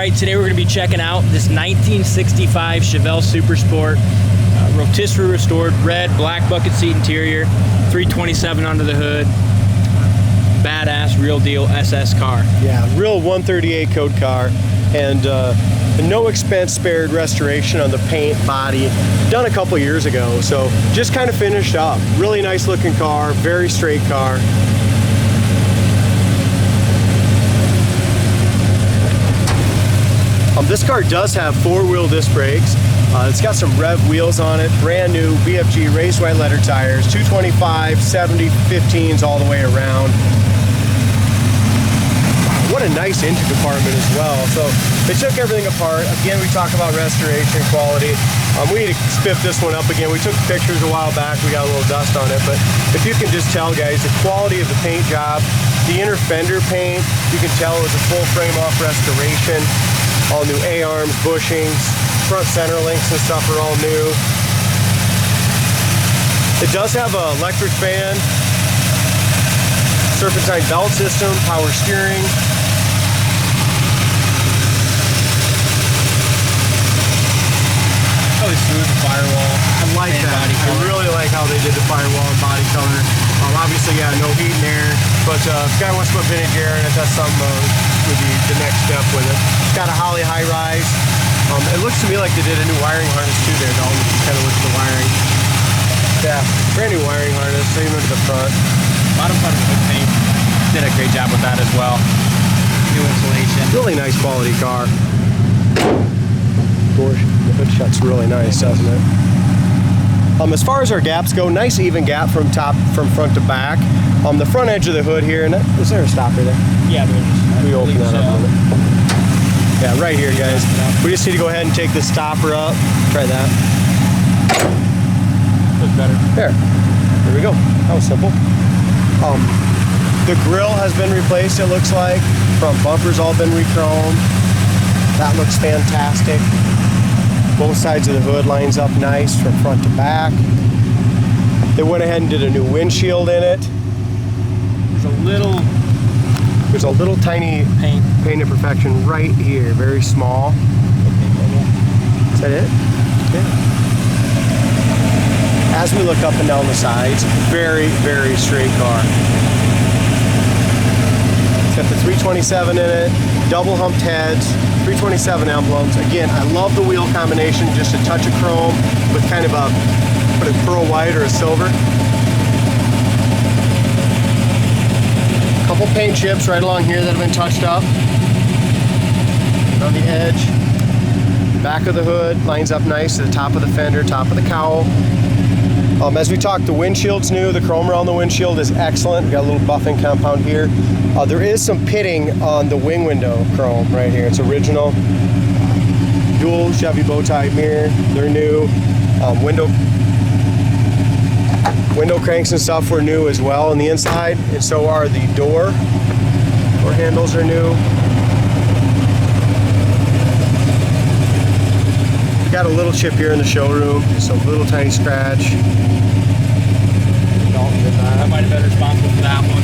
right, today we're going to be checking out this 1965 Chevelle Super Sport, rotisserie restored, red, black bucket seat interior, 327 under the hood. Badass, real deal SS car. Yeah, real 138 code car, and no expense spared restoration on the paint, body, done a couple years ago, so just kind of finished up. Really nice looking car, very straight car. This car does have four-wheel disc brakes. It's got some rev wheels on it, brand new BFG raised white letter tires, 225, 70, 15s all the way around. What a nice engine compartment as well. So they took everything apart. Again, we talk about restoration quality. We need to spiff this one up again. We took pictures a while back. We got a little dust on it, but if you can just tell, guys, the quality of the paint job, the inner fender paint, you can tell it was a full frame off restoration. All new A-arms, bushings, front center links and stuff are all new. It does have an electric fan, serpentine belt system, power steering. Really smooth firewall. I like that. I really like how they did the firewall and body color. Obviously, yeah, no heat and air, but if the guy wants to put vintage air in it, that's something would be the next step with it. It's got a Holley high rise. It looks to me like they did a new wiring harness too there, Dalton, if you kind of look at the wiring. Yeah, brand new wiring harness, same into the front. Bottom part of the hood paint did a great job with that as well. New insulation. Really nice quality car. Gosh, the hood shut's really nice, doesn't it? As far as our gaps go, nice even gap from front to back. The front edge of the hood here, and is there a stopper there? Yeah, there is. We open that up a little bit. Yeah, right here, guys. We just need to go ahead and take this stopper up. Try that. Looks better. There we go. That was simple. The grill has been replaced, it looks like. Front bumpers all been re-chromed. That looks fantastic. Both sides of the hood lines up nice from front to back. They went ahead and did a new windshield in it. There's a little tiny paint imperfection right here, very small. Is that it? Yeah. As we look up and down the sides, very, very straight car. It's got the 327 in it, double humped heads, 327 emblems. Again, I love the wheel combination, just a touch of chrome with kind of a pearl white or a silver. Couple paint chips right along here that have been touched up. And on the edge, back of the hood lines up nice to the top of the fender, top of the cowl. As we talked, the windshield's new. The chrome around the windshield is excellent. We got a little buffing compound here. There is some pitting on the wing window chrome right here. It's original. Dual Chevy bow tie mirror. They're new. Window cranks and stuff were new as well on the inside, and so are the door handles are new. We got a little chip here in the showroom, just a little tiny scratch. I might have been responsible for that one.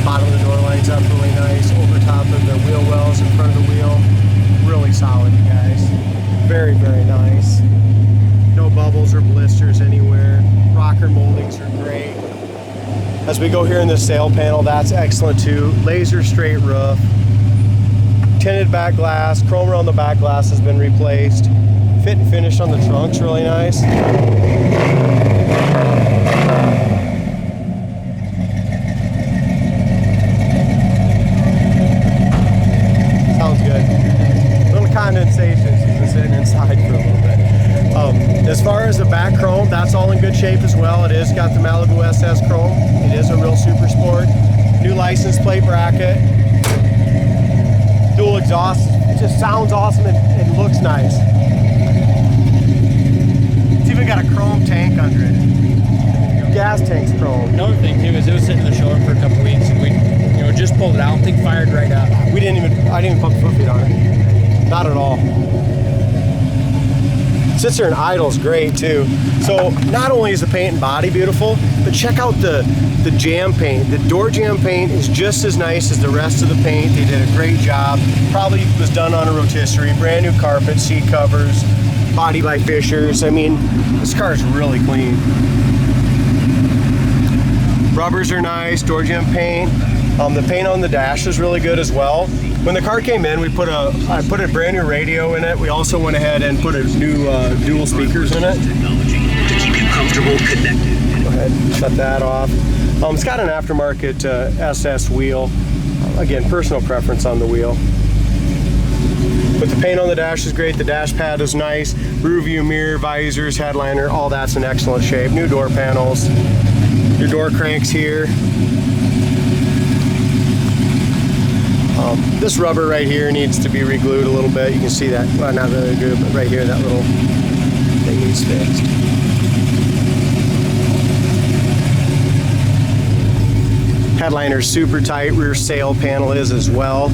Bottom of the door lines up really nice, over top of the wheel wells in front of the wheel. Really solid, you guys. Very, very nice. No bubbles or blisters anywhere. Rocker moldings are great. As we go here in the sail panel, that's excellent too. Laser straight roof. Tinted back glass. Chrome around the back glass has been replaced. Fit and finish on the trunk's really nice. Sounds good. Little condensation, so you've been sitting inside for a little bit. As far as the back chrome, that's all in good shape as well. It is got the Malibu SS chrome. It is a real super sport. New license plate bracket. Dual exhaust. It just sounds awesome and it looks nice. It's even got a chrome tank under it. Gas tank's chrome. Another thing too is it was sitting in the showroom for a couple weeks and we just pulled it out and thing fired right up. I didn't even put the foot feet on it. Not at all. Sits there and idles great too. So not only is the paint and body beautiful, But check out the jam paint. The door jam paint is just as nice as the rest of the paint. They did a great job. Probably was done on a rotisserie. Brand new carpet, seat covers, body by Fishers. I mean, this car is really clean. Rubbers are nice, door jam paint. The paint on the dash is really good as well. When the car came in, I put a brand new radio in it. We also went ahead and put a new dual speakers in it. To keep you comfortable, connected. Go ahead, shut that off. It's got an aftermarket SS wheel. Again, personal preference on the wheel. But the paint on the dash is great. The dash pad is nice. Rear view mirror, visors, headliner, all that's in excellent shape. New door panels. Your door cranks here. This rubber right here needs to be re-glued a little bit. You can see that, well, not really good, but right here, that little thing needs fixed. Headliner's super tight. Rear sail panel is as well.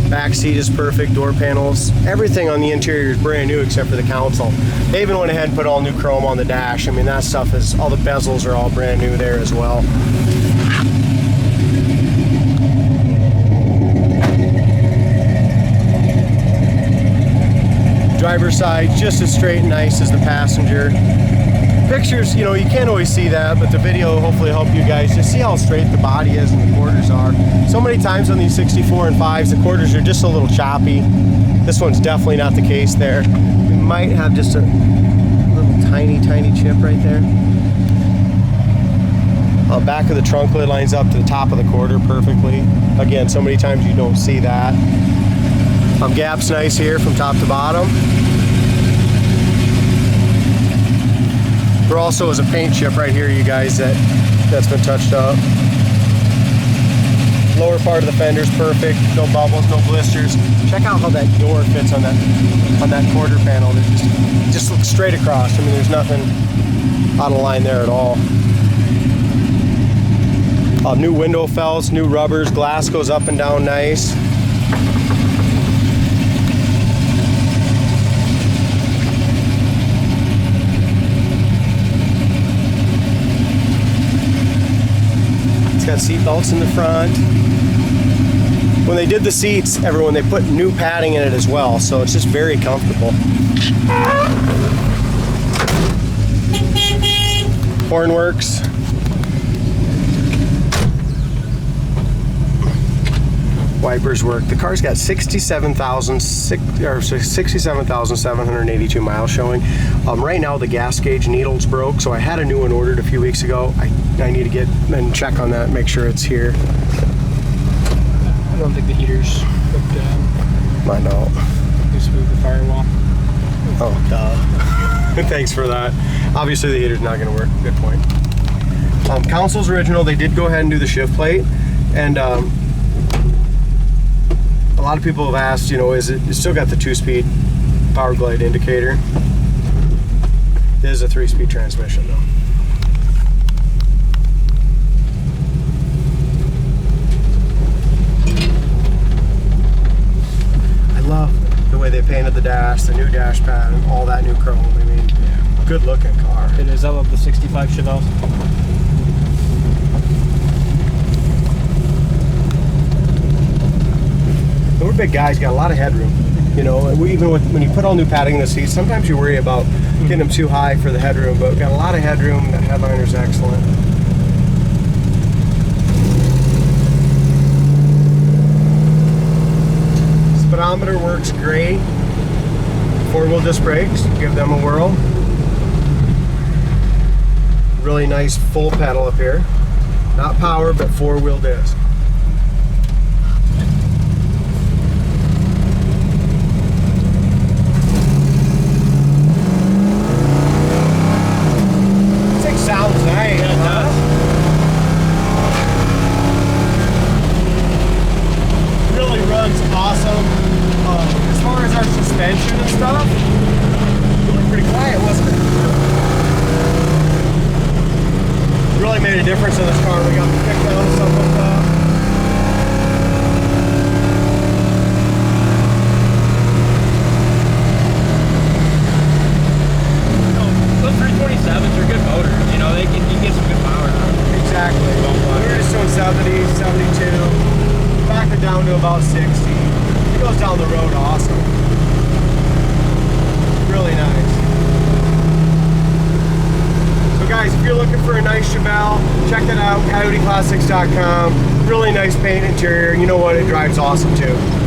Back seat is perfect. Door panels. Everything on the interior is brand new except for the console. They even went ahead and put all new chrome on the dash. I mean, that stuff is, all the bezels are all brand new there as well. Driver's side just as straight and nice as the passenger. Pictures, you know, you can't always see that, but the video will hopefully help you guys just see how straight the body is and the quarters are. So many times on these 64 and 5s, the quarters are just a little choppy. This one's definitely not the case there. We might have just a little tiny chip right there. Back of the trunk lid lines up to the top of the quarter perfectly. Again, so many times you don't see that. Gap's nice here from top to bottom. There also is a paint chip right here, you guys, that's been touched up. Lower part of the fender's perfect, no bubbles, no blisters. Check out how that door fits on that quarter panel. It just looks straight across. I mean, there's nothing out of line there at all. New window felts, new rubbers, glass goes up and down nice. It's got seat belts in the front. When they did the seats, they put new padding in it as well, so it's just very comfortable. Horn works. Wipers work. The car's got 67,782 miles showing. Right now the gas gauge needle's broke, so I had a new one ordered a few weeks ago. I need to get and check on that and make sure it's here. I don't think the heater's hooked up. Mine don't. Just move the firewall. Oh, duh. Thanks for that. Obviously the heater's not going to work. Good point. Console's original. They did go ahead and do the shift plate, and a lot of people have asked, you know, it's still got the 2-speed power glide indicator. It is a 3-speed transmission though. I love the way they painted the dash, the new dash pad, and all that new chrome. I mean, yeah, good looking car. It is. I love the 65 Chevelle. We're big guys, got a lot of headroom. You know, even when you put all new padding in the seats, sometimes you worry about getting them too high for the headroom, but we've got a lot of headroom. That headliner's excellent. Speedometer works great. 4-wheel disc brakes, give them a whirl. Really nice full pedal up here. Not power, but 4-wheel disc. Sounds nice. Yeah, it does. Really runs awesome. As far as our suspension and stuff, really pretty quiet, wasn't it? Really made a difference in this car. We got the kick down and stuff like that. Those 327s are good motors. You know, you can get some good power out of them. Goes down the road awesome. Really nice. So guys, if you're looking for a nice Chevelle, check it out, coyoteclassics.com. Really nice paint interior. You know what? It drives awesome too.